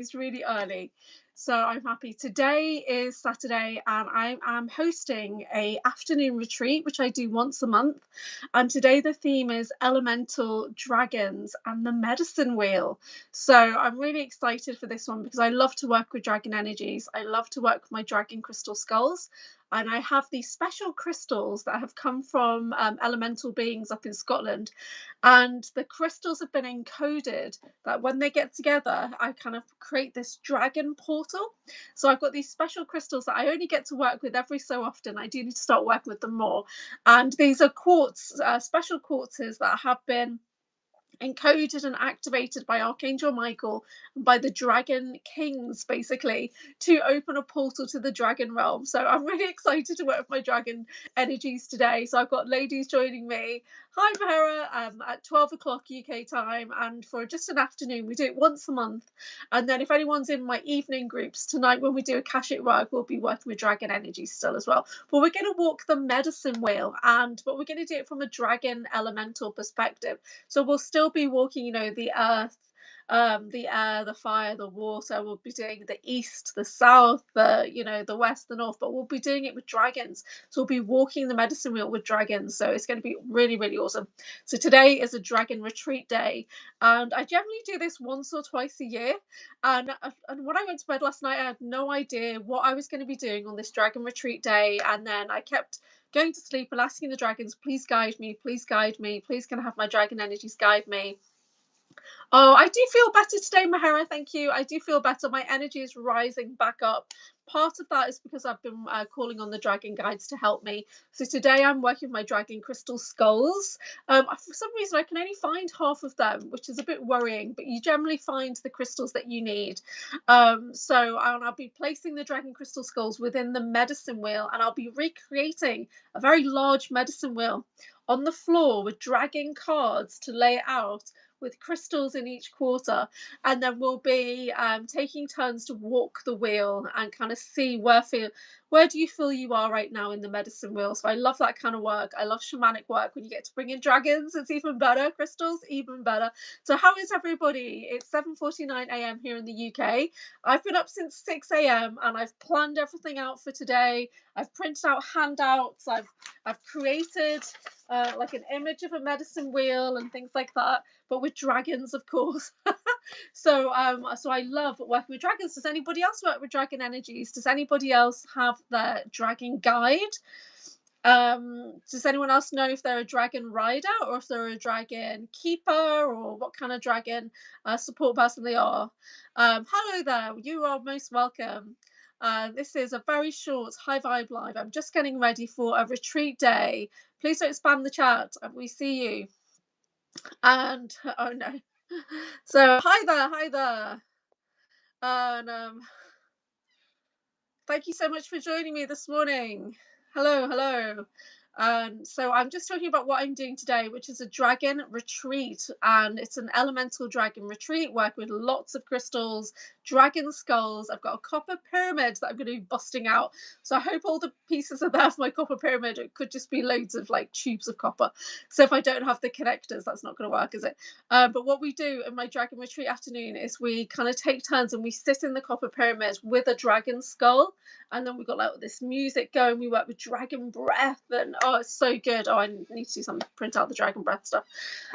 It's really early, so I'm happy. Today is Saturday, and I am hosting a afternoon retreat, which I do once a month. And today the theme is elemental dragons and the medicine wheel. So I'm really excited for this one because I love to work with dragon energies. I love to work with my dragon crystal skulls. And I have these special crystals that have come from elemental beings up in Scotland. And the crystals have been encoded that when they get together, I kind of create this dragon portal. So I've got these special crystals that I only get to work with every so often. I do need to start working with them more. And these are quartz, special quartzes that have been encoded and activated by Archangel Michael and by the dragon kings, basically, to open a portal to the dragon realm. So I'm really excited to work with my dragon energies today. So I've got ladies joining me. Hi Mahara, at 12 o'clock UK time, and for just an afternoon. We do it once a month. And then if anyone's in my evening groups tonight, when we do Akashic work, we'll be working with dragon energies still as well. But we're going to walk the medicine wheel, but we're going to do it from a dragon elemental perspective. So we'll still be walking, the earth, the air, the fire, the water. We'll be doing the east, the south, the west, the north, but we'll be doing it with dragons. So we'll be walking the medicine wheel with dragons. So it's going to be really, really awesome. So today is a dragon retreat day, and I generally do this once or twice a year. And when I went to bed last night, I had no idea what I was going to be doing on this dragon retreat day, and then I kept going to sleep and asking the dragons, please guide me, please guide me, please can I have my dragon energies guide me. Oh, I do feel better today, Mahara, thank you. I do feel better. My energy is rising back up. Part of that is because I've been calling on the dragon guides to help me. So today I'm working with my dragon crystal skulls. For some reason I can only find half of them, which is a bit worrying, but you generally find the crystals that you need. So I'll be placing the dragon crystal skulls within the medicine wheel, and I'll be recreating a very large medicine wheel on the floor with dragon cards to lay it out, with crystals in each quarter, and then we'll be taking turns to walk the wheel and kind of see where do you feel you are right now in the medicine wheel. So I love that kind of work. I love shamanic work. When you get to bring in dragons, it's even better. Crystals, even better. So how is everybody? It's 7:49 a.m. here in the UK. I've been up since 6 a.m. and I've planned everything out for today. I've printed out handouts. I've created like an image of a medicine wheel and things like that, but with dragons, of course. So I love working with dragons. Does anybody else work with dragon energies? Does anybody else have their dragon guide? Does anyone else know if they're a dragon rider or if they're a dragon keeper, or what kind of dragon support person they are? Hello there, you are most welcome. This is a very short high vibe live. I'm just getting ready for a retreat day. Please don't spam the chat. We see you. And oh no. So hi there. And thank you so much for joining me this morning. Hello. So I'm just talking about what I'm doing today, which is a dragon retreat, and it's an elemental dragon retreat, working with lots of crystals, dragon skulls. I've got a copper pyramid that I'm going to be busting out. So I hope all the pieces are there for my copper pyramid. It could just be loads of like tubes of copper. So if I don't have the connectors, that's not going to work, is it? But what we do in my dragon retreat afternoon is we kind of take turns and we sit in the copper pyramid with a dragon skull. And then we've got like this music going. We work with dragon breath, and oh, it's so good. Oh, I need to do something to print out the dragon breath stuff.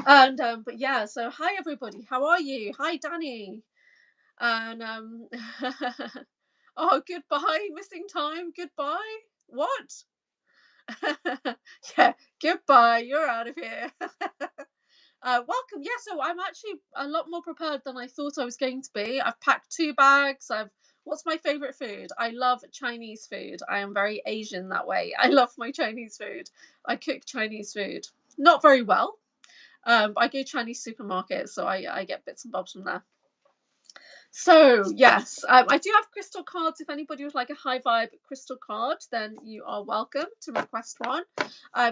And but yeah, so hi everybody, how are you? Hi Danny. And oh, goodbye, missing time. Goodbye. What? Yeah, goodbye. You're out of here. Welcome. Yeah, so I'm actually a lot more prepared than I thought I was going to be. I've packed 2 bags. What's my favorite food? I love Chinese food. I am very Asian that way. I love my Chinese food. I cook Chinese food. Not very well. But I go Chinese supermarkets, so I get bits and bobs from there. So yes, I do have crystal cards. If anybody would like a high vibe crystal card, then you are welcome to request one.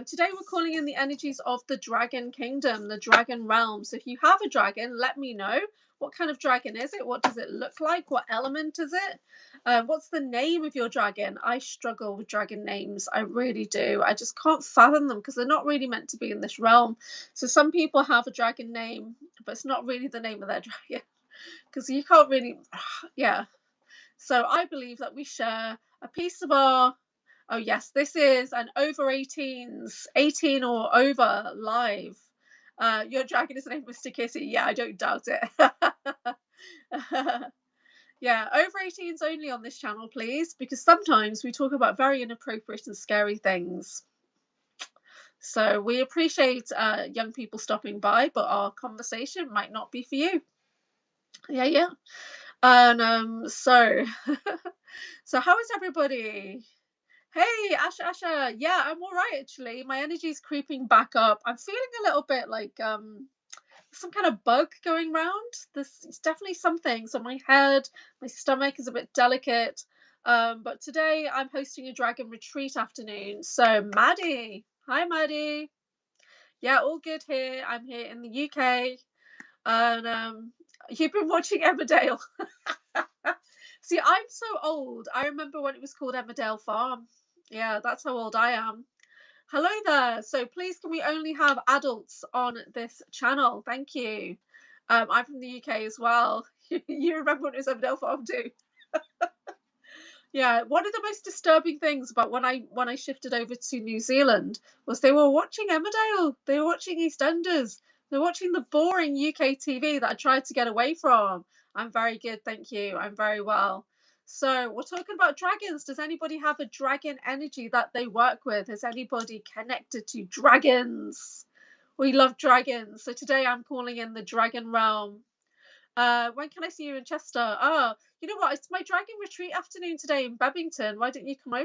Today we're calling in the energies of the dragon kingdom, the dragon realm. So if you have a dragon, let me know. What kind of dragon is it? What does it look like? What element is it? What's the name of your dragon? I struggle with dragon names. I really do. I just can't fathom them because they're not really meant to be in this realm. So some people have a dragon name, but it's not really the name of their dragon. because you can't really, yeah. So I believe that we share a piece of our, oh yes, this is an over 18s, 18 or over live. Your dragon is named Mr. Kitty. Yeah, I don't doubt it. Yeah, over 18s only on this channel, please, because sometimes we talk about very inappropriate and scary things. So we appreciate young people stopping by, but our conversation might not be for you. Yeah. And so how is everybody? Hey, Asha. Yeah, I'm all right actually. My energy's creeping back up. I'm feeling a little bit like some kind of bug going round. It's definitely something. So my head, my stomach is a bit delicate. But today I'm hosting a dragon retreat afternoon. So Maddie, hi Maddie. Yeah, all good here. I'm here in the UK. And you've been watching Emmerdale. See, I'm so old. I remember when it was called Emmerdale Farm. Yeah, that's how old I am. Hello there. So please, can we only have adults on this channel? Thank you. I'm from the UK as well. You remember when it was Emmerdale Farm too? Yeah, one of the most disturbing things about when I shifted over to New Zealand was they were watching Emmerdale. They were watching EastEnders. They're watching the boring UK TV that I tried to get away from. I'm very good, thank you. I'm very well. So we're talking about dragons. Does anybody have a dragon energy that they work with? Is anybody connected to dragons? We love dragons. So today I'm calling in the dragon realm. When can I see you in Chester? Oh, you know what? It's my dragon retreat afternoon today in Bebington. Why don't you come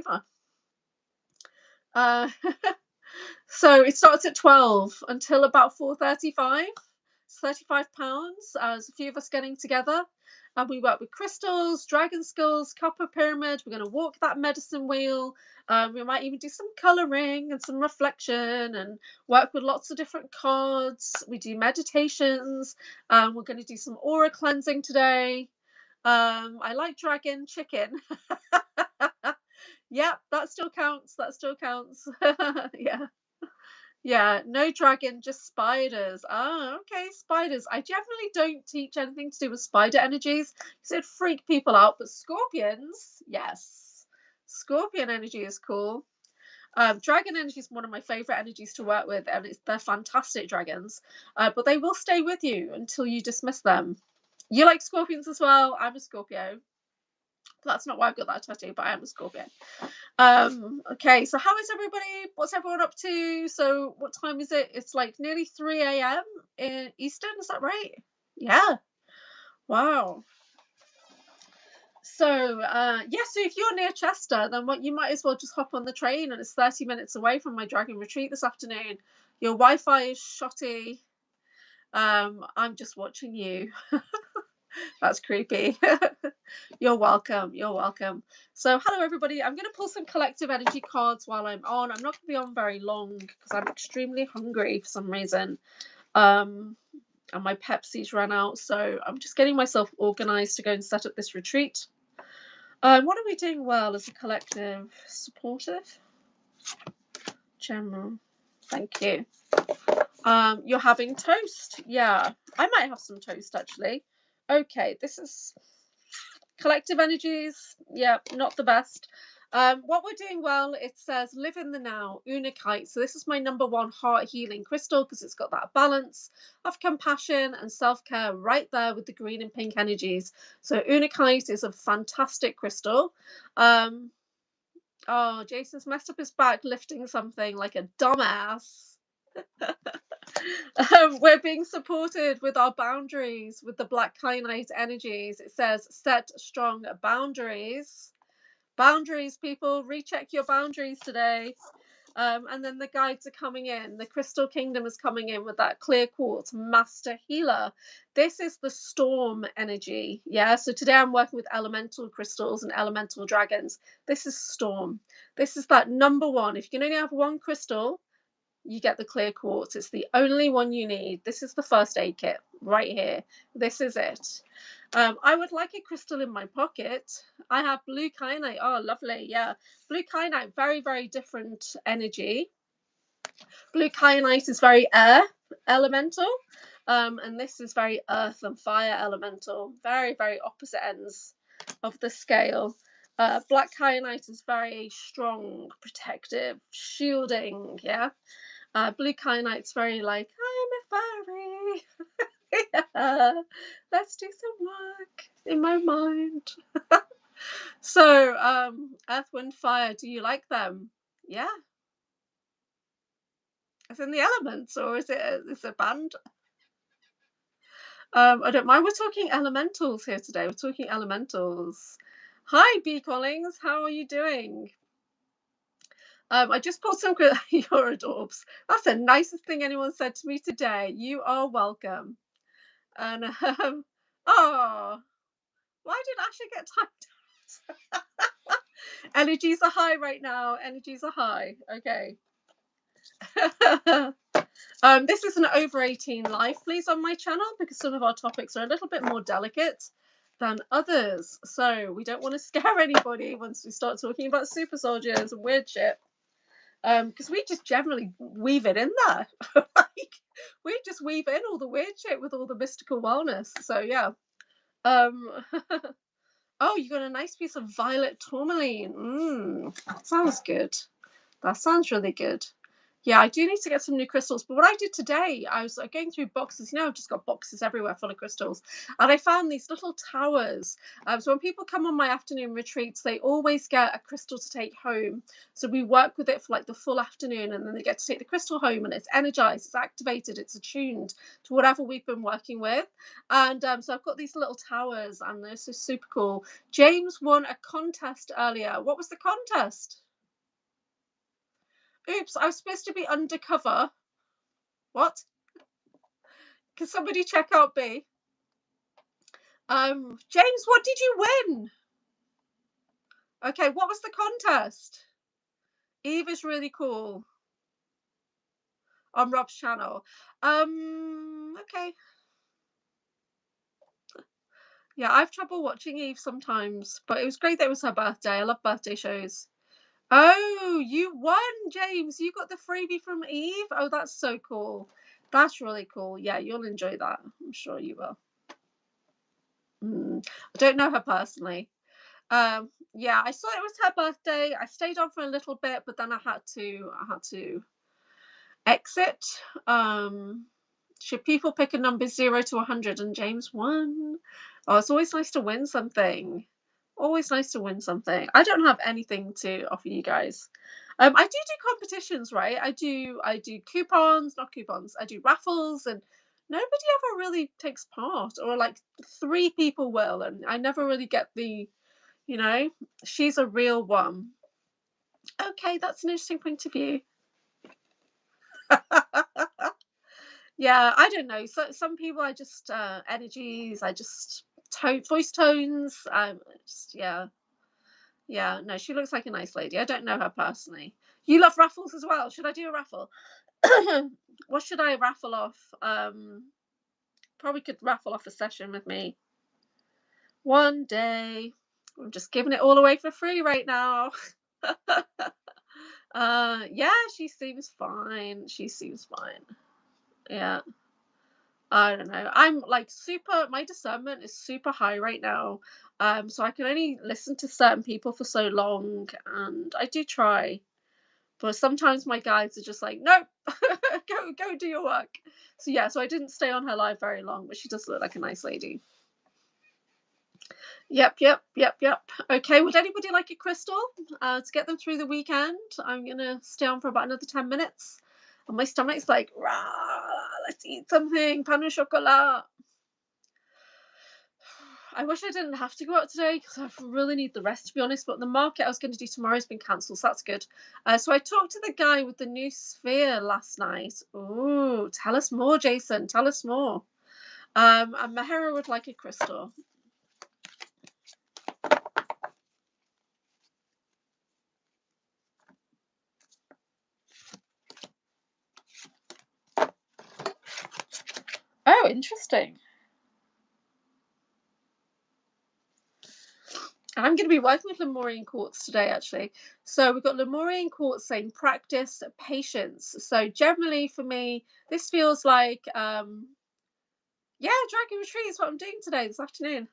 over? So it starts at 12 until about 4:35. It's £35. There's a few of us getting together. And we work with crystals, dragon skulls, copper pyramid. We're going to walk that medicine wheel. We might even do some colouring and some reflection and work with lots of different cards. We do meditations. We're going to do some aura cleansing today. I like dragon chicken. Yep, that still counts. That still counts. Yeah, no dragon, just spiders. Oh, okay, spiders. I generally don't teach anything to do with spider energies because it'd freak people out, but scorpions, yes. Scorpion energy is cool. Dragon energy is one of my favorite energies to work with, and they're fantastic dragons. But they will stay with you until you dismiss them. You like scorpions as well? I'm a Scorpio. That's not why I've got that tattoo, but I am a Scorpio. Okay, so how is everybody? What's everyone up to? So what time is it? It's like nearly 3 a.m. in Eastern, is that right? Yeah. Wow. So so if you're near Chester, then what you might as well just hop on the train, and it's 30 minutes away from my dragon retreat this afternoon. Your Wi-Fi is shoddy. I'm just watching you. That's creepy. You're welcome. You're welcome. So hello everybody. I'm going to pull some collective energy cards while I'm on. I'm not going to be on very long because I'm extremely hungry for some reason. And my Pepsi's ran out, so I'm just getting myself organized to go and set up this retreat. What are we doing well as a collective? Supportive? General. Thank you. You're having toast. Yeah, I might have some toast actually. Okay, this is collective energies. Yeah, not the best. What we're doing well, it says live in the now, Unakite. So this is my number one heart healing crystal because it's got that balance of compassion and self-care right there with the green and pink energies. So Unakite is a fantastic crystal. Oh, Jason's messed up his back lifting something like a dumbass. We're being supported with our boundaries with the black kyanite energies. It says set strong boundaries. Boundaries, people, recheck your boundaries today. And then the guides are coming in. The crystal kingdom is coming in with that clear quartz master healer. This is the storm energy. Yeah, so today I'm working with elemental crystals and elemental dragons. This is storm. This is that number one. If you can only have one crystal, you get the clear quartz. It's the only one you need. This is the first aid kit right here. This is it. I would like a crystal in my pocket. I have blue kyanite. Oh, lovely. Yeah. Blue kyanite, very, very different energy. Blue kyanite is very air elemental. And this is very earth and fire elemental, very, very opposite ends of the scale. Black kyanite is very strong, protective, shielding, yeah. Blue kyanite's very like, I'm a fairy. Yeah, let's do some work in my mind. So, earth, wind, fire, do you like them? Yeah. It's in the elements, or is it a band? I don't mind. We're talking elementals here today. We're talking elementals. Hi, B Collings. How are you doing? I just pulled some. You're adorbs. That's the nicest thing anyone said to me today. You are welcome. And oh, why did Asha get timed out? Energies are high right now. Energies are high. Okay. This is an over 18 live, please, on my channel, because some of our topics are a little bit more delicate than others. So we don't want to scare anybody once we start talking about super soldiers and weird shit. Because we just generally weave it in there. Like, we just weave in all the weird shit with all the mystical wellness. So yeah. Oh, you got a nice piece of violet tourmaline. That sounds good. That sounds really good. Yeah, I do need to get some new crystals. But what I did today, I was going through boxes. You know, I've just got boxes everywhere full of crystals. And I found these little towers. So when people come on my afternoon retreats, they always get a crystal to take home. So we work with it for like the full afternoon, and then they get to take the crystal home, and it's energized, it's activated, it's attuned to whatever we've been working with. And so I've got these little towers, and they're so super cool. James won a contest earlier. What was the contest? Oops, I was supposed to be undercover. What? Can somebody check out B? James, what did you win? Okay, what was the contest? Eve is really cool. On Rob's channel. Okay. Yeah, I have trouble watching Eve sometimes, but it was great that it was her birthday. I love birthday shows. Oh, you won, James. You got the freebie from Eve. Oh, that's so cool. That's really cool. Yeah, you'll enjoy that. I'm sure you will. I don't know her personally. Yeah, I saw it was her birthday. I stayed on for a little bit, but then I had to exit. Should people pick a number 0 to 100? And James won. Oh, it's always nice to win something. Always nice to win something. I don't have anything to offer you guys. I do competitions, right? I do coupons, not coupons. I do raffles, and nobody ever really takes part, or like 3 people will, and I never really get the, you know, she's a real one. Okay, that's an interesting point of view. Yeah, I don't know. So some people are just energies. I just voice tones. Just yeah. No, she looks like a nice lady. I don't know her personally. You love raffles as well. Should I do a raffle? What should I raffle off? Probably could raffle off a session with me one day. I'm just giving it all away for free right now. Yeah, she seems fine. She seems fine. Yeah. I don't know. I'm like my discernment is super high right now. So I can only listen to certain people for so long, and I do try. But sometimes my guides are just like, nope, go do your work. So yeah, so I didn't stay on her live very long, but she does look like a nice lady. Yep. Okay, would anybody like a crystal to get them through the weekend? I'm gonna stay on for about another 10 minutes. And my stomach's like, rah, let's eat something, pain au chocolat. I wish I didn't have to go out today because I really need the rest, to be honest. But the market I was going to do tomorrow has been cancelled, so that's good. So I talked to the guy with the new sphere last night. Ooh, tell us more, Jason. Tell us more. And Mahara would like a crystal. Oh, interesting. I'm going to be working with Lemurian quartz today, actually. So we've got Lemurian quartz saying practice patience. So generally for me, this feels like Yeah, dragon retreat is what I'm doing today, this afternoon.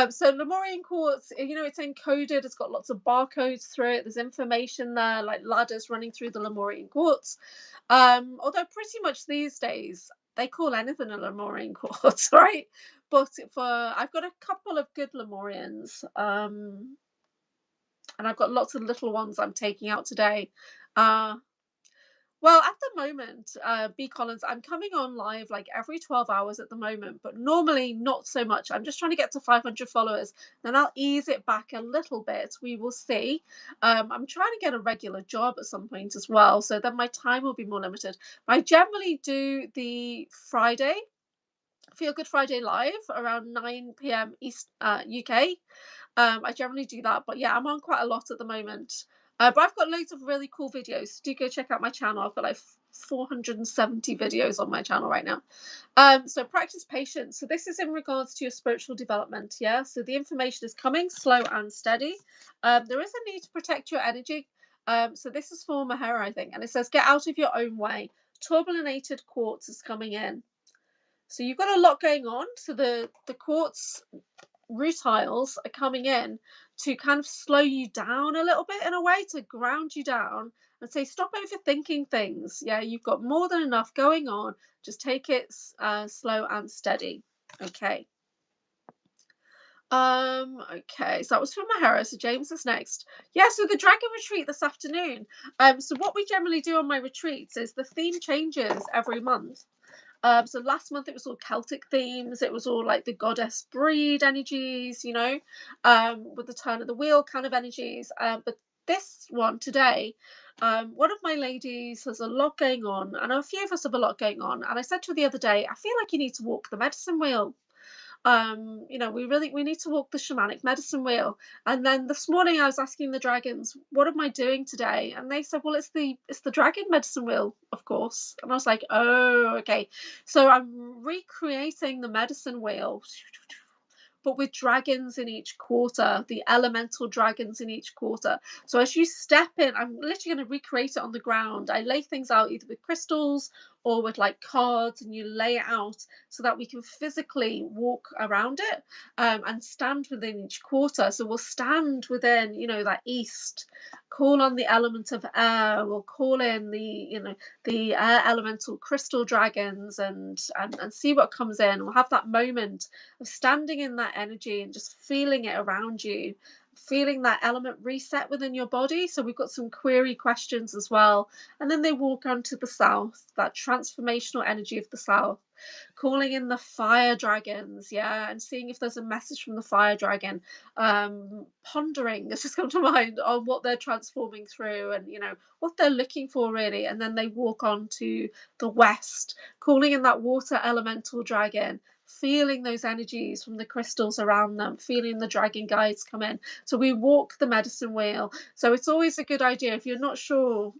So Lemurian quartz, it's encoded. It's got lots of barcodes through it. There's information there, like ladders running through the Lemurian quartz. Although pretty much these days they call anything a Lemurian quartz, right? But I've got a couple of good Lemurians, and I've got lots of little ones I'm taking out today. Uh, well, at the moment, B Collins, I'm coming on live like every 12 hours at the moment, but normally not so much. I'm just trying to get to 500 followers. Then I'll ease it back a little bit. We will see. I'm trying to get a regular job at some point as well, so then my time will be more limited. I generally do the Friday, Feel Good Friday live around 9 p.m. East UK. I generally do that, but yeah, I'm on quite a lot at the moment. But I've got loads of really cool videos. Do go check out my channel. I've got like 470 videos on my channel right now. So practice patience. So this is in regards to your spiritual development. Yeah. So the information is coming slow and steady. There is a need to protect your energy. So this is for Mahara, I think, and it says get out of your own way. Turbulinated quartz is coming in. So you've got a lot going on. So the quartz rutiles are coming in to kind of slow you down a little bit, in a way, to ground you down and say stop overthinking things. Yeah, you've got more than enough going on. Just take it slow and steady. Okay. Okay, so that was from Mahara. So James is next. Yeah, so the dragon retreat this afternoon. So what we generally do on my retreats is the theme changes every month. So last month it was all Celtic themes. It was all like the goddess breed energies, with the turn of the wheel kind of energies. But this one today, one of my ladies has a lot going on, and a few of us have a lot going on. And I said to her the other day, I feel like you need to walk the medicine wheel. We need to walk the shamanic medicine wheel. And then this morning I was asking the dragons, what am I doing today? And they said, well, it's the dragon medicine wheel, of course. And I was like, oh, okay. So I'm recreating the medicine wheel, but with dragons in each quarter, the elemental dragons in each quarter. So as you step in, I'm literally going to recreate it on the ground. I lay things out either with crystals or with like cards, and you lay it out so that we can physically walk around it, and stand within each quarter. So we'll stand within, that east, call on the element of air, we'll call in the air elemental crystal dragons, and see what comes in. We'll have that moment of standing in that energy and just feeling it around you, feeling that element reset within your body. So we've got some query questions as well. And then they walk on to the south, that transformational energy of the south, calling in the fire dragons, yeah, and seeing if there's a message from the fire dragon, pondering, this has come to mind, on what they're transforming through, and what they're looking for, really. And then they walk on to the west, calling in that water elemental dragon, feeling those energies from the crystals around them, feeling the dragon guides come in. So we walk the medicine wheel. So it's always a good idea, if you're not sure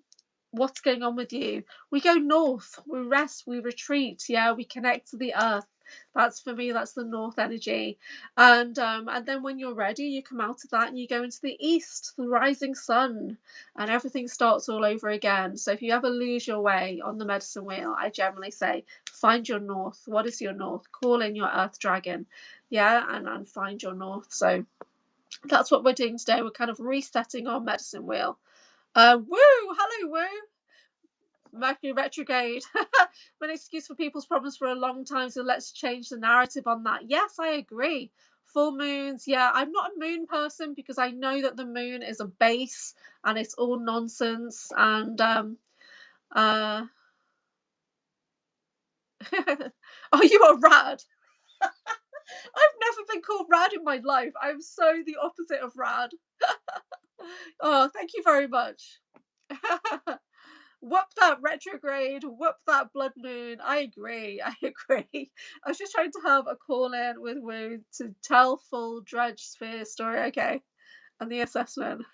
what's going on with you, we go north, we rest, we retreat, yeah, we connect to the earth. That's, for me, that's the north energy. And then when you're ready, you come out of that and you go into the east, the rising sun, and everything starts all over again. So if you ever lose your way on the medicine wheel, I generally say find your north. What is your north? Call in your earth dragon, yeah, and find your north. So that's what we're doing today. We're kind of resetting our medicine wheel. Woo! Hello, woo! Mercury retrograde. An excuse for people's problems for a long time, so let's change the narrative on that. Yes, I agree. Full moons, yeah, I'm not a moon person because I know that the moon is a base and it's all nonsense. And uh oh, you are rad. I've never been called rad in my life. I'm so the opposite of rad. Oh, thank you very much. Whoop that retrograde, whoop that blood moon. I agree. I agree. I was just trying to have a call in with Woo to tell full dredge sphere story. Okay. And the assessment.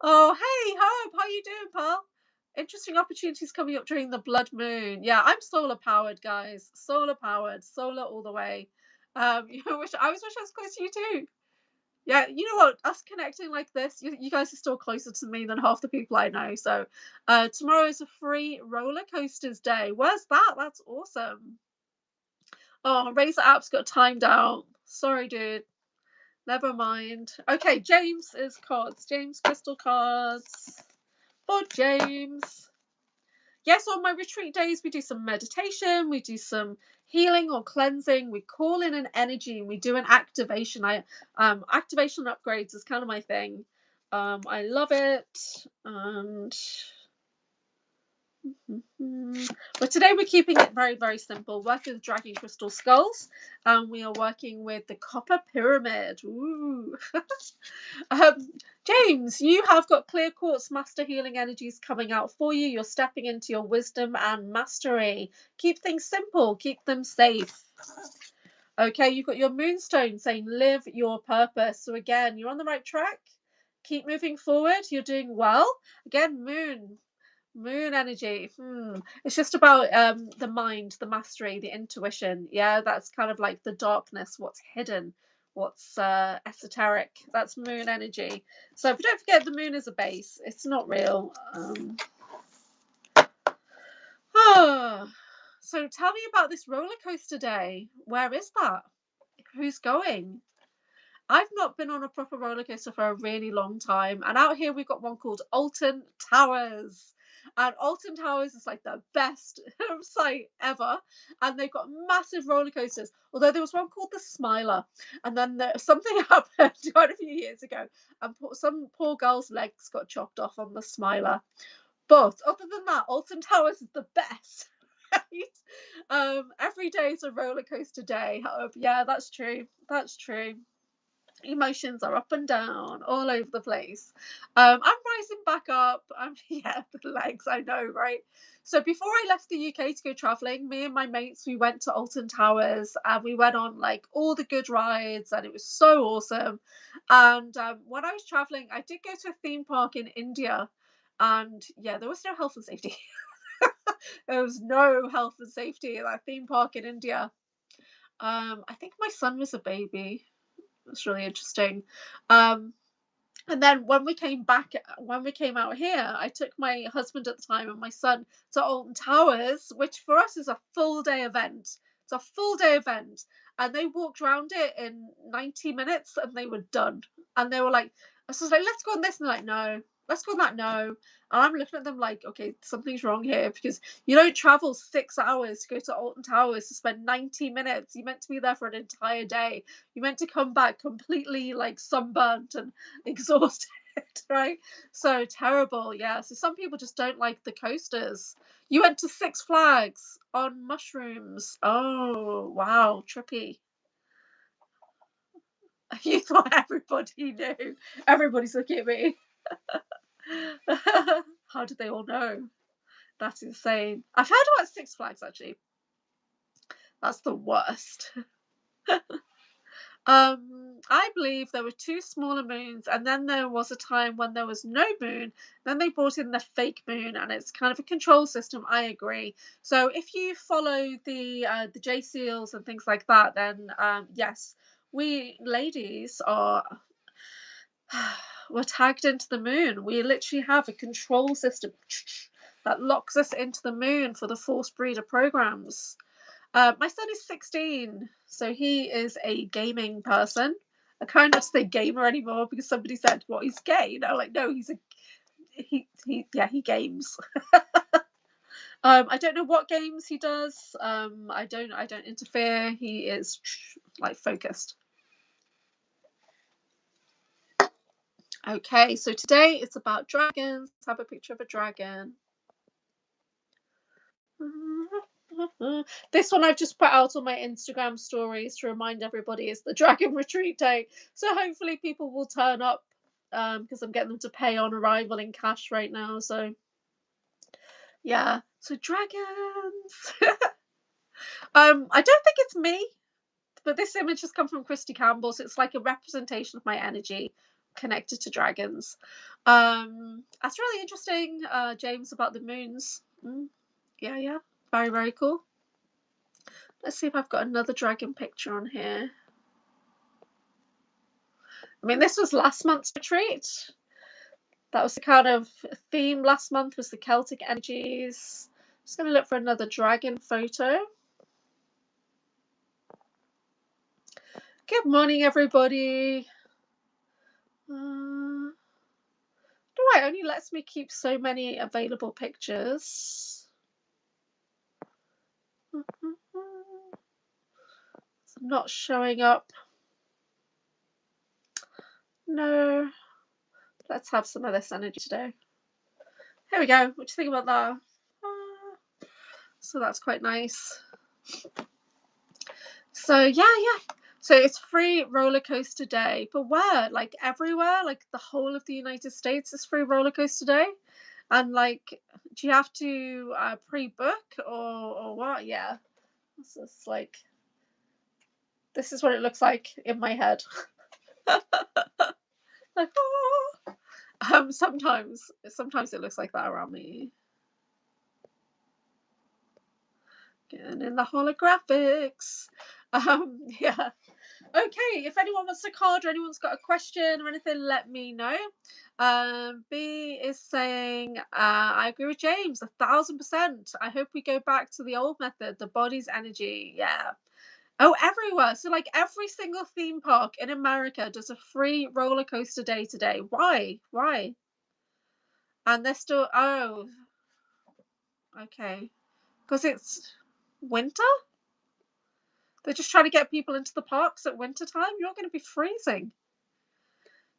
Oh, hey, Hope. How you doing, pal? Interesting opportunities coming up during the blood moon. Yeah, I'm solar powered, guys. Solar powered. Solar all the way. Wish I was close to you too. Yeah, you know what? Us connecting like this, you guys are still closer to me than half the people I know. So, tomorrow is a free roller coasters day. Where's that? That's awesome. Oh, Razer app's got timed out. Sorry, dude. Never mind. Okay, James is cards. James crystal cards for James. Yes, on my retreat days, we do some meditation, we do some healing or cleansing, we call in an energy, and we do an activation. Activation upgrades is kind of my thing. I love it. And but today we're keeping it very, very simple. Working with dragon crystal skulls, and we are working with the copper pyramid. Ooh. James, you have got clear quartz master healing energies coming out for you. You're stepping into your wisdom and mastery. Keep things simple, keep them safe. Okay, you've got your moonstone saying live your purpose. So again, you're on the right track. Keep moving forward. You're doing well. Again, moon energy. It's just about the mind, the mastery, the intuition. Yeah, that's kind of like the darkness, what's hidden, what's esoteric. That's moon energy. So don't forget, the moon is a base. It's not real. So tell me about this roller coaster day. Where is that? Who's going? I've not been on a proper roller coaster for a really long time. And out here, we've got one called Alton Towers. And Alton Towers is like the best site ever. And they've got massive roller coasters. Although there was one called the Smiler. And then something happened quite a few years ago. And some poor girl's legs got chopped off on the Smiler. But other than that, Alton Towers is the best. Every day is a roller coaster day. Yeah, that's true. That's true. Emotions are up and down all over the place. I'm rising back up. Yeah, the legs, I know, right? So before I left the UK to go traveling, me and my mates, we went to Alton Towers and we went on like all the good rides, and it was so awesome. And when I was traveling, I did go to a theme park in India, and yeah, there was no health and safety. There was no health and safety at that theme park in India. I think my son was a baby. It's really interesting. And then when we came out here, I took my husband at the time and my son to Alton Towers, which for us is a full day event. It's a full day event. And they walked around it in 90 minutes and they were done. And they were like, I was like, let's go on this. And they're like, no, let's go on that. No. And I'm looking at them like, okay, something's wrong here, because you don't travel 6 hours to go to Alton Towers to spend 90 minutes. You meant to be there for an entire day. You meant to come back completely like sunburnt and exhausted, right? So terrible. Yeah, so some people just don't like the coasters. You went to Six Flags on mushrooms. Oh wow, trippy. You thought everybody knew. Everybody's looking at me. How did they all know? That's insane. I've heard about Six Flags actually. That's the worst. I believe there were 2 smaller moons, and then there was a time when there was no moon. Then they brought in the fake moon, and it's kind of a control system. I agree. So if you follow the J Seals and things like that, then yes, we ladies are we're tagged into the moon. We literally have a control system that locks us into the moon for the forced breeder programs. My son is 16, so he is a gaming person. I can't not say gamer anymore because somebody said, "What, he's gay?" And I'm like, no, he games. I don't know what games he does. I don't interfere. He is like focused. Okay, so today it's about dragons. Let's have a picture of a dragon. This one I've just put out on my Instagram stories to remind everybody is the Dragon Retreat Day. So hopefully people will turn up, because I'm getting them to pay on arrival in cash right now. So yeah, so dragons. I don't think it's me, but this image has come from Christy Campbell, so it's like a representation of my energy connected to dragons. That's really interesting, James, about the moons. Yeah, very, very cool. Let's see if I've got another dragon picture on here. I mean, this was last month's retreat. That was the kind of theme last month, was the Celtic energies. Just going to look for another dragon photo. Good morning, everybody. It only lets me keep so many available pictures. It's not showing up. No. Let's have some of this energy today. Here we go. What do you think about that? So that's quite nice. So yeah. So it's free roller coaster day, but where? Like everywhere, like the whole of the United States is free roller coaster day. And like, do you have to pre-book or what? Yeah, this is like, this is what it looks like in my head. Like, oh. Sometimes it looks like that around me. Getting in the holographics. Yeah. Okay, if anyone wants a card or anyone's got a question or anything, let me know. B is saying, I agree with James, 1000%. I hope we go back to the old method, the body's energy. Yeah. Oh, everywhere. So like every single theme park in America does a free roller coaster day today. Why? And they're still, oh, okay. Because it's winter? They're just trying to get people into the parks at winter time. You're going to be freezing.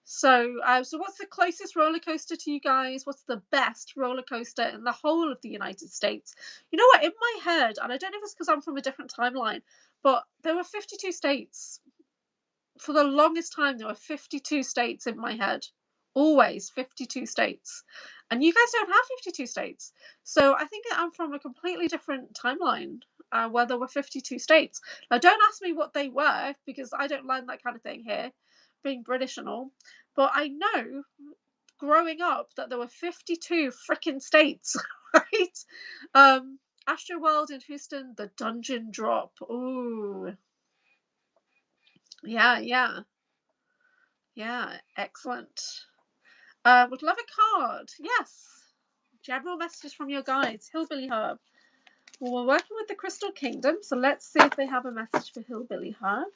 So, so what's the closest roller coaster to you guys? What's the best roller coaster in the whole of the United States? You know what? In my head, and I don't know if it's because I'm from a different timeline, but there were 52 states. For the longest time, there were 52 states in my head. Always 52 states. And you guys don't have 52 states. So I think I'm from a completely different timeline where there were 52 states. Now, don't ask me what they were because I don't learn that kind of thing here, being British and all. But I know growing up that there were 52 freaking states, right? Astroworld in Houston, the Dungeon Drop. Ooh. Yeah. Excellent. Would love a card. Yes. General messages from your guides. Hillbilly Herb. Well, we're working with the Crystal Kingdom, so let's see if they have a message for Hillbilly Herb.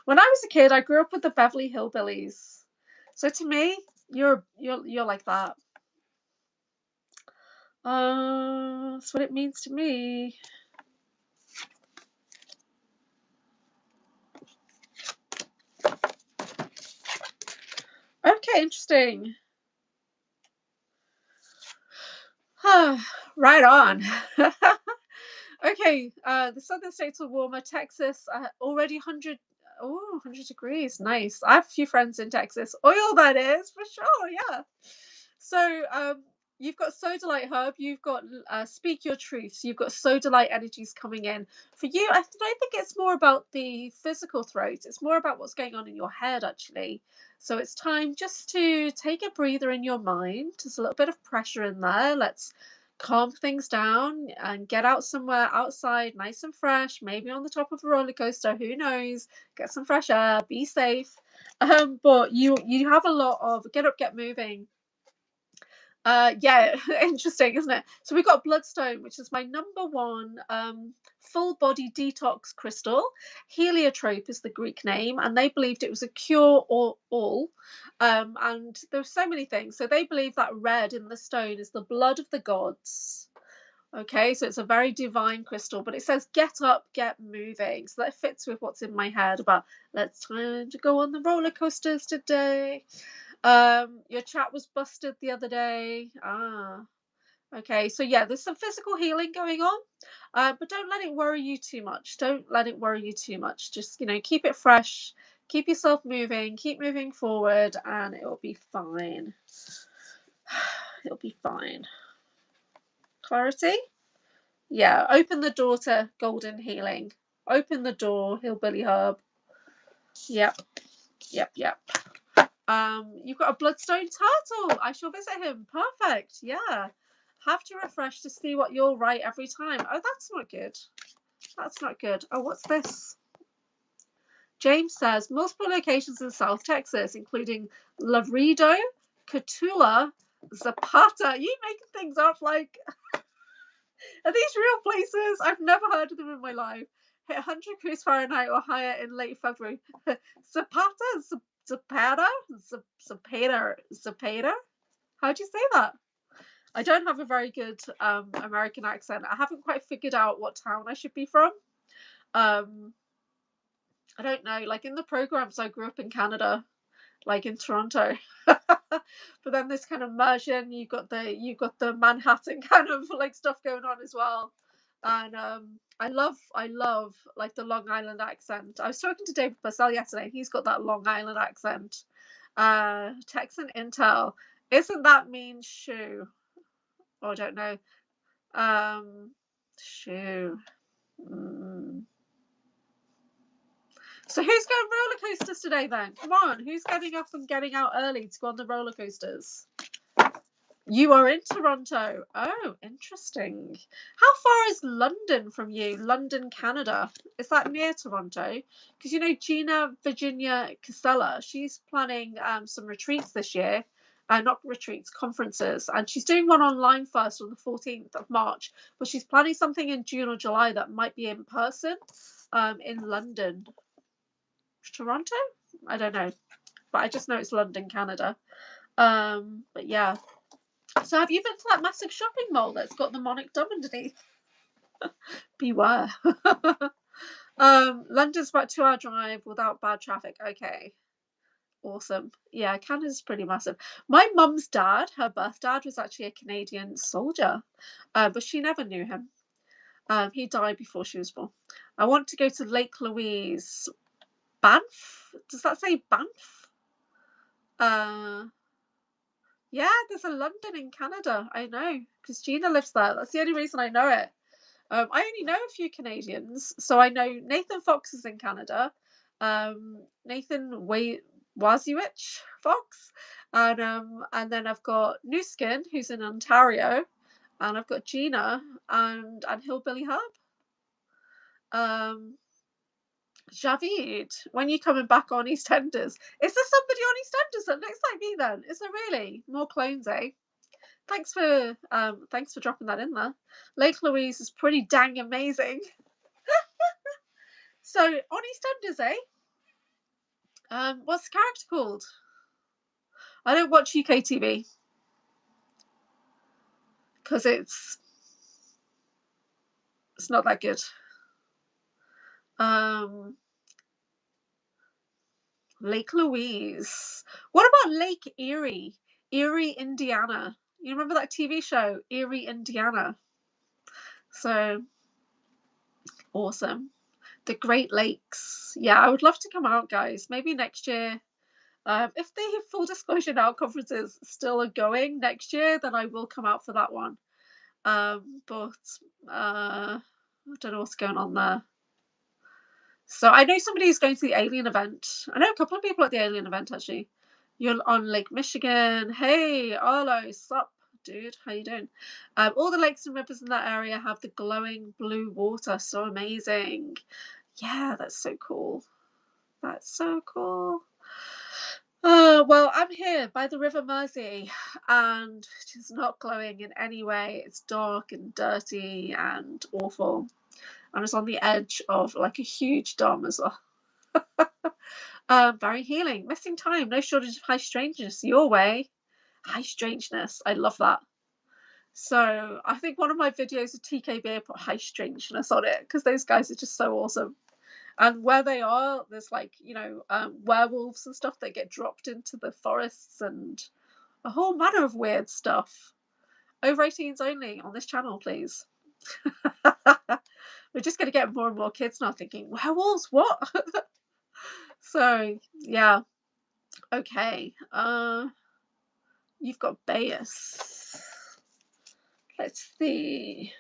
When I was a kid, I grew up with the Beverly Hillbillies. So to me, you're like that. That's what it means to me. Okay, interesting. Right on. Okay, the southern states are warmer. Texas, already 100 degrees. Nice. I have a few friends in Texas. Oil, that is, for sure, yeah. So you've got Sodalite Herb, you've got Speak Your Truth. So you've got Sodalite energies coming in. For you, I don't think it's more about the physical throat. It's more about what's going on in your head, actually. So it's time just to take a breather in your mind. There's a little bit of pressure in there. Let's calm things down and get out somewhere outside, nice and fresh, maybe on the top of a roller coaster, who knows, get some fresh air, be safe. But you have a lot of get up, get moving. Yeah, interesting, isn't it? So we've got Bloodstone, which is my number one full body detox crystal. Heliotrope is the Greek name, and they believed it was a cure all. And there's so many things. So they believe that red in the stone is the blood of the gods. Okay, so it's a very divine crystal, but it says get up, get moving. So that fits with what's in my head about let's time to go on the roller coasters today. Your chat was busted the other day. Okay, so yeah, there's some physical healing going on, but don't let it worry you too much. Don't let it worry you too much. Just, keep it fresh, keep yourself moving, keep moving forward, and it'll be fine. It'll be fine. Clarity? Yeah, open the door to golden healing. Open the door, Hillbilly Herb. Yep. You've got a bloodstone turtle. I shall visit him. Perfect. Yeah. Have to refresh to see what you'll write every time. Oh, that's not good. That's not good. Oh, what's this? James says multiple locations in South Texas, including Laredo, Cotulla, Zapata. You making things up like Are these real places? I've never heard of them in my life. Hit 100 degrees Fahrenheit or higher in late February. Zapata? Zapata? Zapata? Zapata? How do you say that? I don't have a very good American accent. I haven't quite figured out what town I should be from. I don't know. Like in the programs, I grew up in Canada, like in Toronto. But then this kind of immersion, you've got the Manhattan kind of like stuff going on as well. And I love like the Long Island accent. I was talking to David Purcell yesterday. He's got that Long Island accent. Texan Intel. Isn't that mean shoe? Oh, I don't know. Shoe. So who's going roller coasters today then? Come on, who's getting up and getting out early to go on the roller coasters? You are in Toronto. Oh, interesting. How far is London from you? London, Canada. Is that near Toronto? Because you know Gina Virginia Casella, she's planning some retreats this year. Not retreats, conferences. And she's doing one online first on the 14th of March. But she's planning something in June or July that might be in person in London. Toronto? I don't know. But I just know it's London, Canada. But yeah. So have you been to that massive shopping mall that's got the Monarch Dome underneath? Beware. London's about 2-hour drive without bad traffic. Okay. Awesome. Yeah, Canada's pretty massive. My mum's dad, her birth dad, was actually a Canadian soldier. But she never knew him. He died before she was born. I want to go to Lake Louise. Banff? Does that say Banff? Yeah, there's a London in Canada. I know, because Gina lives there. That's the only reason I know it. I only know a few Canadians. So I know Nathan Fox is in Canada. Nathan Waziewicz Fox. And then I've got Newskin, who's in Ontario. And I've got Gina and Hillbilly Herb. Javid, when you coming back on EastEnders? Is there somebody on EastEnders that looks like me then? Is there really? More clones, eh? Thanks for dropping that in there. Lake Louise is pretty dang amazing. So on EastEnders, eh? What's the character called? I don't watch UK TV because it's not that good. Lake Louise. What about Lake Erie? Erie, Indiana. You remember that TV show, Erie, Indiana? So awesome. The Great Lakes. Yeah, I would love to come out, guys. Maybe next year. If the full disclosure now conferences still are going next year, then I will come out for that one. But I don't know what's going on there. So I know somebody who's going to the Alien event. I know a couple of people at the Alien event, actually. You're on Lake Michigan. Hey, Arlo, sup, dude? How you doing? All the lakes and rivers in that area have the glowing blue water. So amazing. Yeah, that's so cool. That's so cool. Well, I'm here by the River Mersey, and it's not glowing in any way. It's dark and dirty and awful. And it's on the edge of like a huge dome as well. Very healing. Missing time. No shortage of high strangeness. Your way. High strangeness. I love that. So I think one of my videos of TKB put high strangeness on it because those guys are just so awesome. And where they are, there's like, werewolves and stuff that get dropped into the forests and a whole manner of weird stuff. Over 18s only on this channel, please. We're just going to get more and more kids now thinking, werewolves, what? So, yeah. Okay. You've got Bayus. Let's see.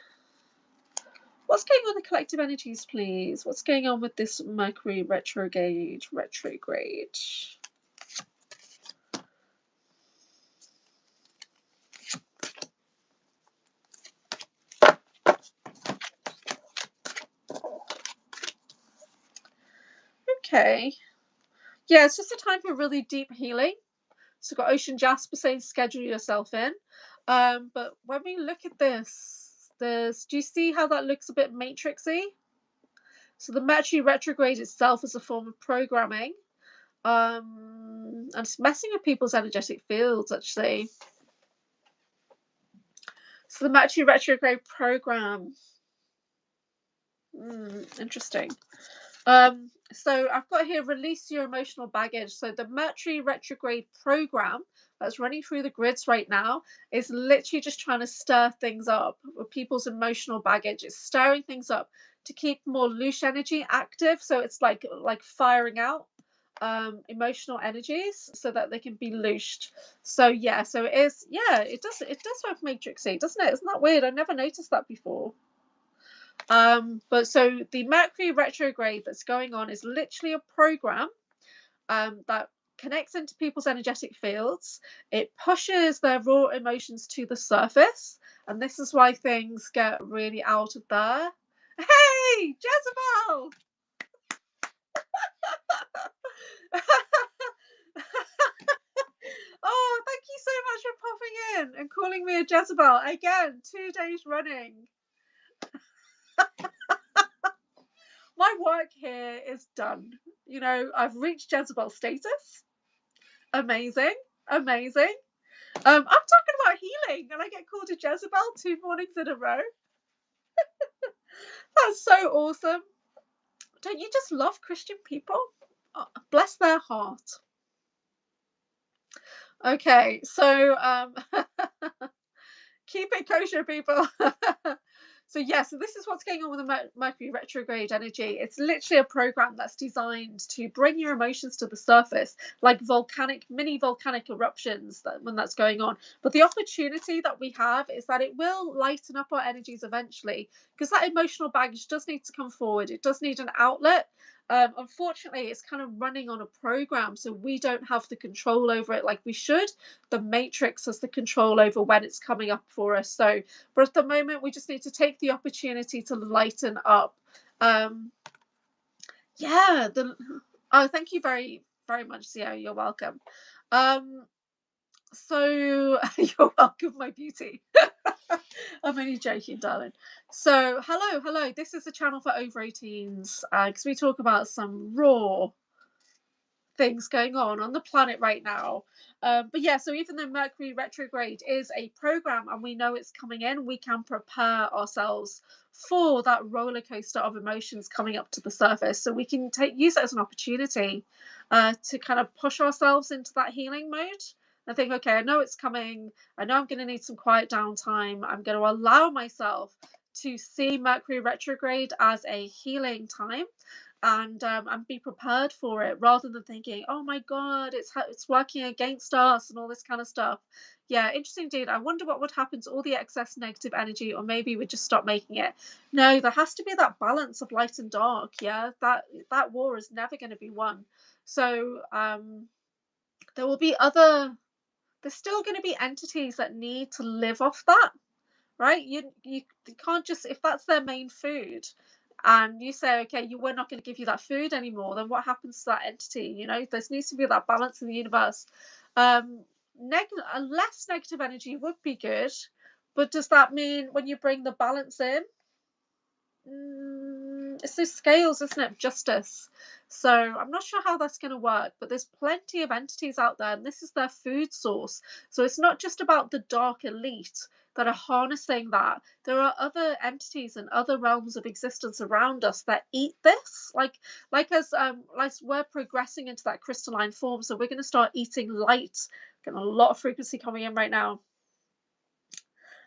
What's going on with the collective energies, please? What's going on with this Mercury retrograde? Okay. Yeah, it's just a time for really deep healing. So we've got Ocean Jasper saying schedule yourself in. But when we look at this do you see how that looks a bit matrixy? So the Mercury retrograde itself is a form of programming. And it's messing with people's energetic fields, actually. So the Mercury retrograde program. Interesting. So I've got here, release your emotional baggage. So the Mercury retrograde program that's running through the grids right now is literally just trying to stir things up with people's emotional baggage. It's stirring things up to keep more loose energy active. So it's like firing out emotional energies so that they can be loosed. So yeah, so it is, yeah, it does work matrixy, doesn't it? Isn't that weird? I never noticed that before. But so the Mercury retrograde that's going on is literally a program that connects into people's energetic fields. It pushes their raw emotions to the surface, and this is why things get really out of there. Hey, Jezebel! Oh, thank you so much for popping in and calling me a Jezebel again, 2 days running. My work here is done. You know, I've reached Jezebel status. Amazing. Amazing. I'm talking about healing and I get called a Jezebel 2 mornings in a row. That's so awesome. Don't you just love Christian people? Oh, bless their heart. Okay, so keep it kosher, people. So so this is what's going on with the Mercury retrograde energy. It's literally a program that's designed to bring your emotions to the surface, like mini volcanic eruptions when that's going on. But the opportunity that we have is that it will lighten up our energies eventually, because that emotional baggage does need to come forward. It does need an outlet. Unfortunately, it's kind of running on a program, so we don't have the control over it like we should. The matrix has the control over when it's coming up for us. So, but at the moment, we just need to take the opportunity to lighten up. Oh, thank you very, very much, Zio. You're welcome. So you're welcome, my beauty. I'm only joking, darling. So hello. This is a channel for over 18s because we talk about some raw things going on the planet right now. But yeah, so even though Mercury retrograde is a program and we know it's coming in, we can prepare ourselves for that roller coaster of emotions coming up to the surface. So we can use that as an opportunity to kind of push ourselves into that healing mode. I think, okay, I know it's coming. I know I'm going to need some quiet downtime. I'm going to allow myself to see Mercury retrograde as a healing time and be prepared for it, rather than thinking, oh my god, it's working against us and all this kind of stuff. Yeah, interesting indeed. I wonder what would happen to all the excess negative energy, or maybe we'd just stop making it. No, there has to be that balance of light and dark. Yeah, that war is never going to be won. So there will be there's still going to be entities that need to live off that, right? You can't just, if that's their main food and you say, okay, we're not going to give you that food anymore, then what happens to that entity? You know, there needs to be that balance in the universe. Less negative energy would be good, but does that mean when you bring the balance in, it's those scales, isn't it, justice? So I'm not sure how that's going to work, but there's plenty of entities out there and this is their food source. So it's not just about the dark elite that are harnessing that. There are other entities and other realms of existence around us that eat this, like as we're progressing into that crystalline form. So we're going to start eating light. Getting a lot of frequency coming in right now.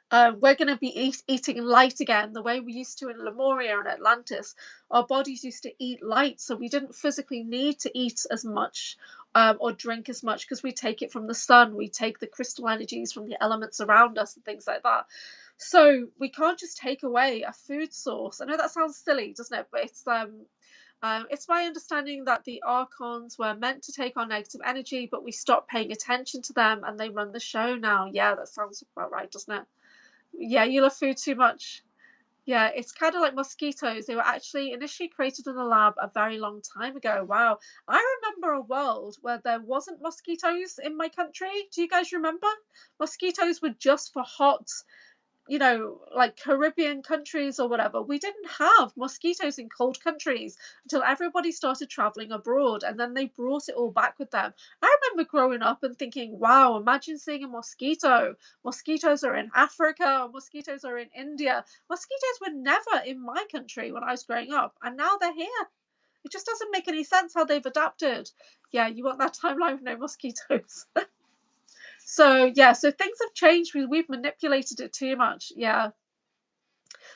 We're going to be eating light again, the way we used to in Lemuria and Atlantis. Our bodies used to eat light, so we didn't physically need to eat as much or drink as much, because we take it from the sun, we take the crystal energies from the elements around us and things like that. So we can't just take away a food source. I know that sounds silly, doesn't it? But it's my understanding that the archons were meant to take on negative energy, but we stopped paying attention to them and they run the show now. Yeah, that sounds about right, doesn't it? Yeah, you love food too much. Yeah, it's kind of like mosquitoes. They were actually initially created in a lab a very long time ago. Wow. I remember a world where there wasn't mosquitoes in my country. Do you guys remember? Mosquitoes were just for hot you know, like Caribbean countries or whatever, we didn't have mosquitoes in cold countries until everybody started traveling abroad, and then they brought it all back with them. I remember growing up and thinking, wow, imagine seeing a mosquito. Mosquitoes are in Africa, mosquitoes are in India. Mosquitoes were never in my country when I was growing up, and now they're here. It just doesn't make any sense how they've adapted. Yeah, you want that timeline with no mosquitoes. So yeah, so things have changed. We've manipulated it too much. Yeah.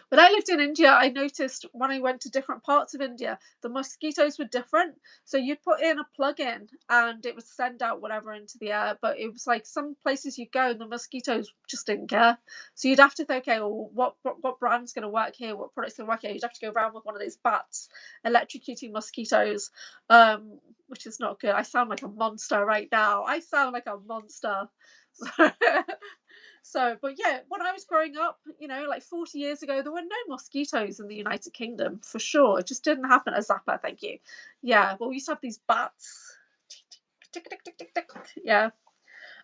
When I lived in India, I noticed when I went to different parts of India, the mosquitoes were different. So you'd put in a plug-in and it would send out whatever into the air. But it was like some places you go and the mosquitoes just didn't care. So you'd have to think, okay, well, what brand's going to work here? What product's going to work here? You'd have to go around with one of those bats, electrocuting mosquitoes, which is not good. I sound like a monster right now. I sound like a monster. So, but yeah, when I was growing up, you know, like 40 years ago, there were no mosquitoes in the United Kingdom for sure. It just didn't happen. A zapper, thank you. Yeah, well, we used to have these bats. Tick, tick, tick, tick, tick. Yeah.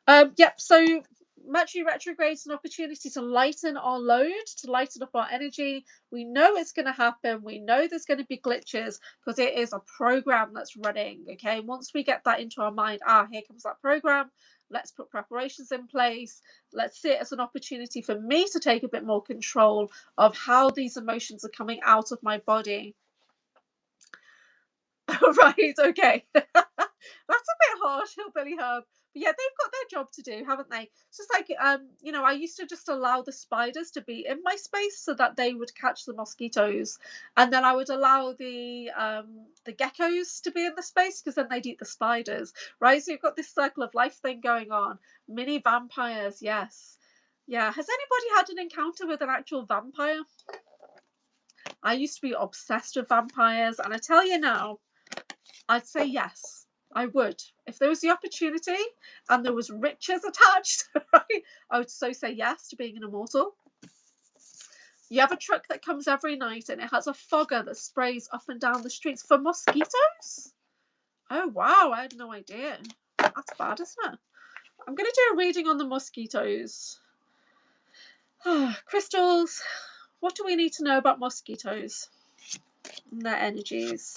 Yep. So Mercury retrograde is an opportunity to lighten our load, to lighten up our energy. We know it's going to happen. We know there's going to be glitches because it is a program that's running. Okay. Once we get that into our mind, here comes that program. Let's put preparations in place. Let's see it as an opportunity for me to take a bit more control of how these emotions are coming out of my body. Right, okay. That's a bit harsh, Hillbilly Herb. But yeah, they've got their job to do, haven't they? It's just like, you know, I used to just allow the spiders to be in my space so that they would catch the mosquitoes, and then I would allow the geckos to be in the space because then they'd eat the spiders, right? So you've got this circle of life thing going on. Mini vampires, yes. Yeah. Has anybody had an encounter with an actual vampire? I used to be obsessed with vampires, and I tell you now, I'd say yes. I would. If there was the opportunity and there was riches attached, right, I would so say yes to being an immortal. You have a truck that comes every night and it has a fogger that sprays up and down the streets for mosquitoes? Oh, wow. I had no idea. That's bad, isn't it? I'm going to do a reading on the mosquitoes. Crystals, what do we need to know about mosquitoes and their energies?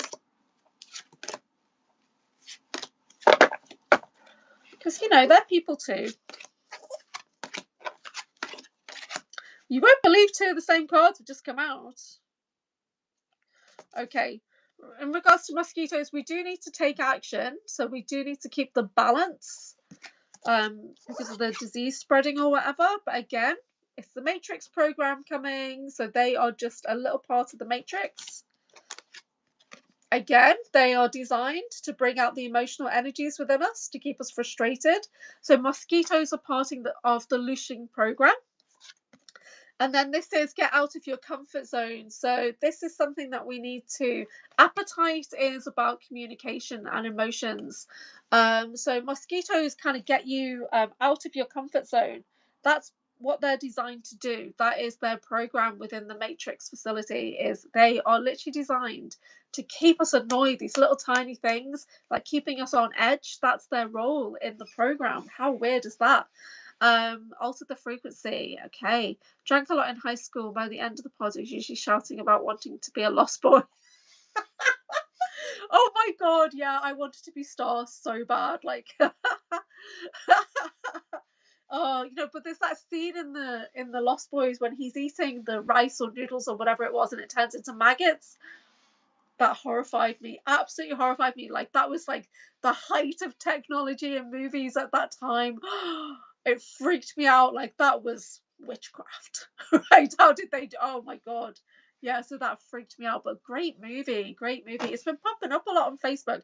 Because, you know, they're people too. You won't believe two of the same cards have just come out. Okay. In regards to mosquitoes, we do need to take action. So we do need to keep the balance because of the disease spreading or whatever. But again, it's the Matrix program coming. So they are just a little part of the Matrix. Again, they are designed to bring out the emotional energies within us to keep us frustrated. So mosquitoes are part of the Lucian program. And then this is get out of your comfort zone. So this is something that we need to. Appetite is about communication and emotions. So mosquitoes kind of get you out of your comfort zone. That's what they're designed to do. That is their program within the Matrix facility. Is they are literally designed to keep us annoyed. These little tiny things, like keeping us on edge. That's their role in the program. How weird is that? Alter the frequency. Okay. Drank a lot in high school. By the end of the pod, I was usually shouting about wanting to be a lost boy. Oh my god, yeah, I wanted to be Star so bad. Like oh, you know, but there's that scene in the Lost Boys when he's eating the rice or noodles or whatever it was and it turns into maggots. That horrified me, absolutely horrified me. Like that was like the height of technology in movies at that time. It freaked me out. Like that was witchcraft. Right, how did they do? Oh my god, yeah, so that freaked me out. But great movie, great movie. It's been popping up a lot on Facebook.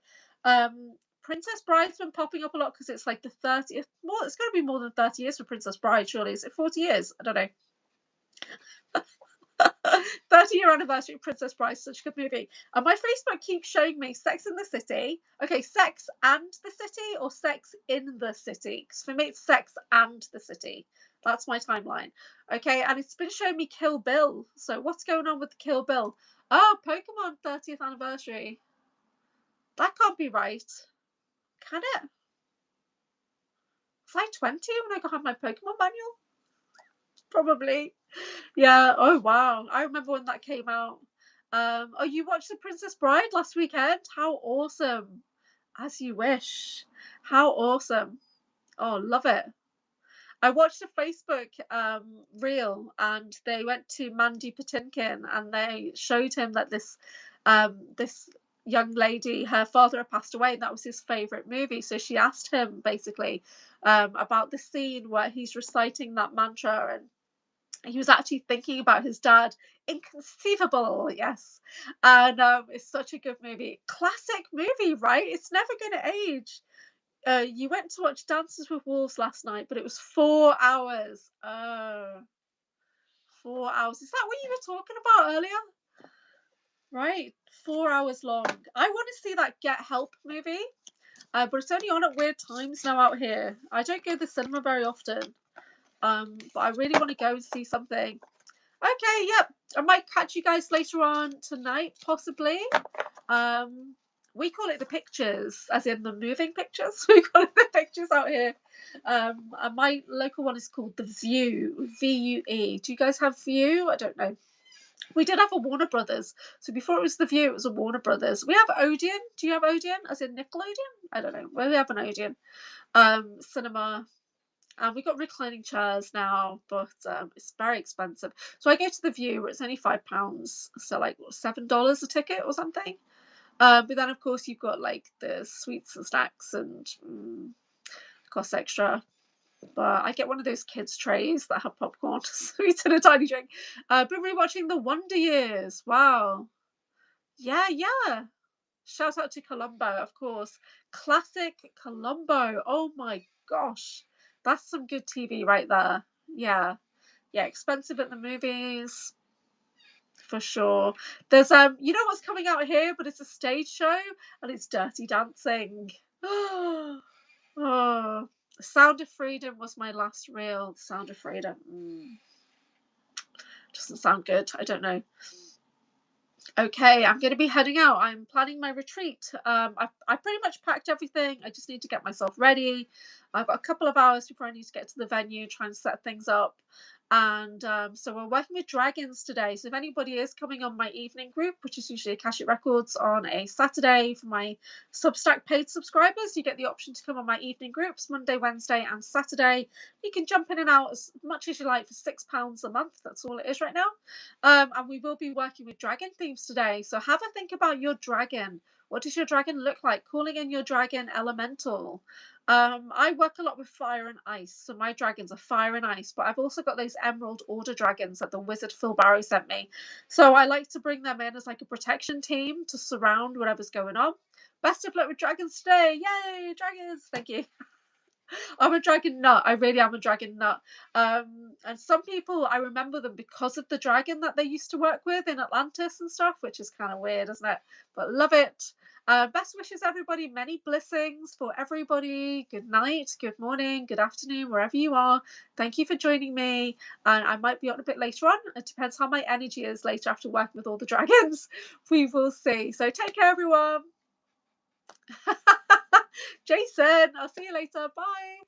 Princess Bride's been popping up a lot because it's like the 30th, more, it's going to be more than 30 years for Princess Bride, surely. Is it 40 years? I don't know. 30-year anniversary of Princess Bride, such a good movie. And my Facebook keeps showing me Sex in the City. Okay, Sex and the City or Sex in the City? Because for me, it's Sex and the City. That's my timeline. Okay, and it's been showing me Kill Bill. So what's going on with the Kill Bill? Oh, Pokemon 30th anniversary. That can't be right. Can it? Was I 20 when I got my Pokemon manual? Probably. Yeah. Oh wow. I remember when that came out. Oh, you watched The Princess Bride last weekend? How awesome. As you wish. How awesome. Oh, love it. I watched a Facebook reel, and they went to Mandy Patinkin and they showed him that this young lady, her father had passed away, and that was his favorite movie. So she asked him basically about the scene where he's reciting that mantra, and he was actually thinking about his dad. Inconceivable, yes. And it's such a good movie. Classic movie, right? It's never going to age. You went to watch Dances with Wolves last night, but it was 4 hours. Oh, 4 hours. Is that what you were talking about earlier? Right, 4 hours long. I want to see that Get Help movie, but it's only on at weird times now out here. I don't go to the cinema very often, but I really want to go and see something. Okay, yep. I might catch you guys later on tonight, possibly. We call it the pictures, as in the moving pictures. We call it the pictures out here. And my local one is called The View, VUE. Do you guys have View? I don't know. We did have a Warner Brothers. So before it was The View, it was a Warner Brothers. We have Odeon. Do you have Odeon? As in Nickelodeon? I don't know. Well, we have an Odeon cinema. And we got reclining chairs now, but it's very expensive. So I go to The View, where it's only £5, so like $7 a ticket or something. But then of course you've got like the sweets and snacks, and costs extra. But I get one of those kids trays that have popcorn, sweets, and a tiny drink. Been rewatching The Wonder Years. Wow. Yeah, yeah. Shout out to Columbo, of course. Classic Columbo. Oh my gosh. That's some good TV right there. Yeah. Yeah, expensive at the movies for sure. There's you know what's coming out here, but it's a stage show, and it's Dirty Dancing. Oh, Sound of Freedom was my last real Sound of Freedom. Doesn't sound good. I don't know. Okay, I'm going to be heading out. I'm planning my retreat. I pretty much packed everything. I just need to get myself ready. I've got a couple of hours before I need to get to the venue, try and set things up. And so we're working with dragons today. So if anybody is coming on my evening group, which is usually Akashic Records on a Saturday for my Substack paid subscribers, you get the option to come on my evening groups Monday, Wednesday, and Saturday. You can jump in and out as much as you like for £6 a month. That's all it is right now. And we will be working with dragon themes today. So have a think about your dragon. What does your dragon look like? Calling in your dragon elemental. I work a lot with fire and ice, so my dragons are fire and ice, but I've also got those emerald order dragons that the wizard Phil Barrow sent me. So I like to bring them in as like a protection team to surround whatever's going on. Best of luck with dragons today. Yay, dragons. Thank you. I'm a dragon nut. I really am a dragon nut. And some people, I remember them because of the dragon that they used to work with in Atlantis and stuff, which is kind of weird, isn't it? But love it. Best wishes, everybody. Many blessings for everybody. Good night, good morning, good afternoon, wherever you are. Thank you for joining me. And I might be on a bit later on. It depends how my energy is later after working with all the dragons. We will see. So take care, everyone. Jason, I'll see you later. Bye.